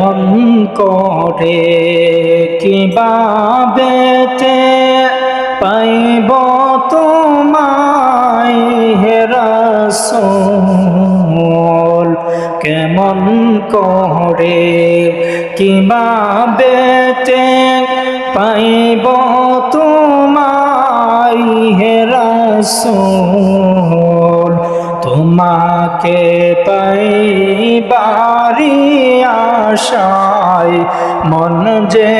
কেমন করে কিভাবে পাইব তোমায় হে রাসূল, কেমন করে কিভাবে পাইব তোমায় হে রাসূল, তোমাকে পাইবারি আশায় মন যে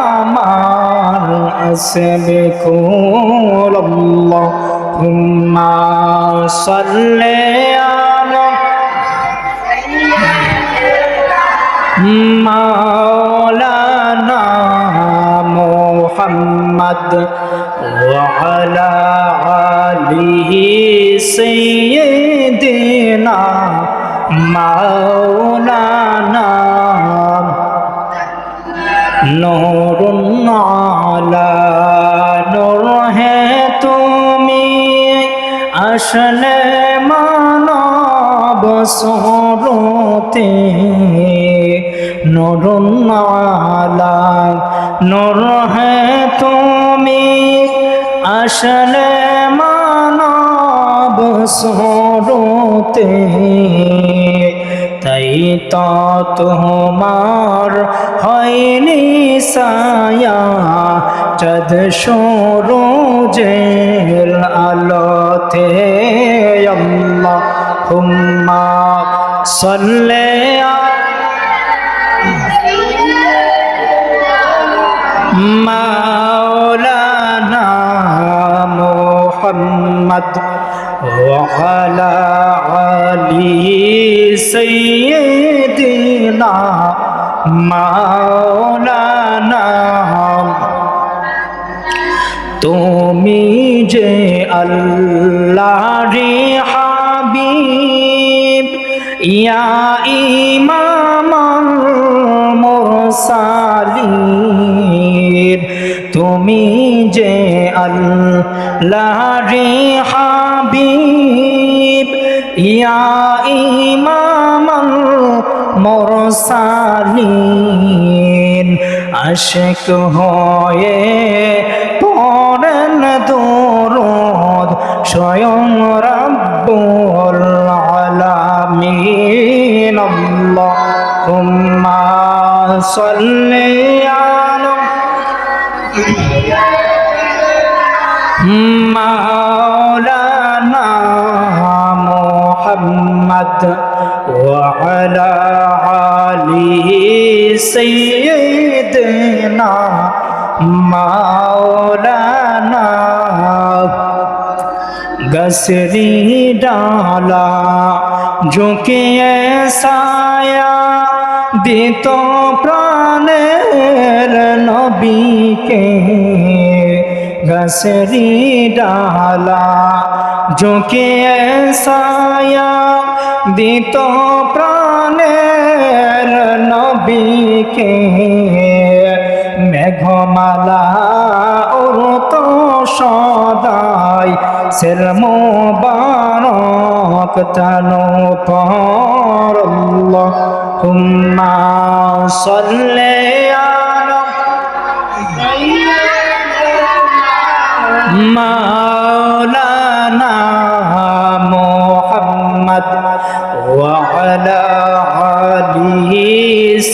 আমার আছে বেকুল। আল্লাহুম্মা সাল্লি আলা মাওলানা মুহাম্মদ ওয়া আলা আলিহি সাইয়্যিদিনা মাওলানা নূরুন আলা নূর হে তুমি আসলে মানব সুরতে, নূরুন আলা নূর হে তুমি আসলে মানব সুরতে, তাই তো তোমার হয়নি ছায়া চাঁদ সূরজের আলোতে। আল্লাহুম্মা সাল্লি মাওলানা মুহাম্মদ ওয়া আলা আলিহি সাইয়্যিদিনা মাওলানা। তুমি যে আল্লাহর হাবিব ইয়া ইমামুল মুরসালিন, তুমি যে আল্লাহর হাবিব ইয়া ইমামুল মুরসালিন, আশিক হয়ে পড়েন দুরূদ স্বয়ং রব্বুল আলামিন। আল্লাহুম্মা সাল্লি আলা মাওলানা মুহাম্মদ ওয়া আলা আলিহি সাইয়্যিদিনা মাওলানা। গসরি ডালা ঝুঁকিয়ে ছায়া দিত প্রাণের নবীকে, গসরি ডালা ঝুঁকিয়ে ছায়া দিত প্রাণের নবীকে, মেঘমালা উড়ত সদাই সের মোবারক তানো পর। আল্লাহুম্মা সাল্লি আলা মাওলানা মুহাম্মদ ওয়া আলা আলিহি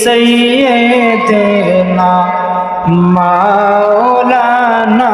সাইয়্যিদিনা মাওলানা।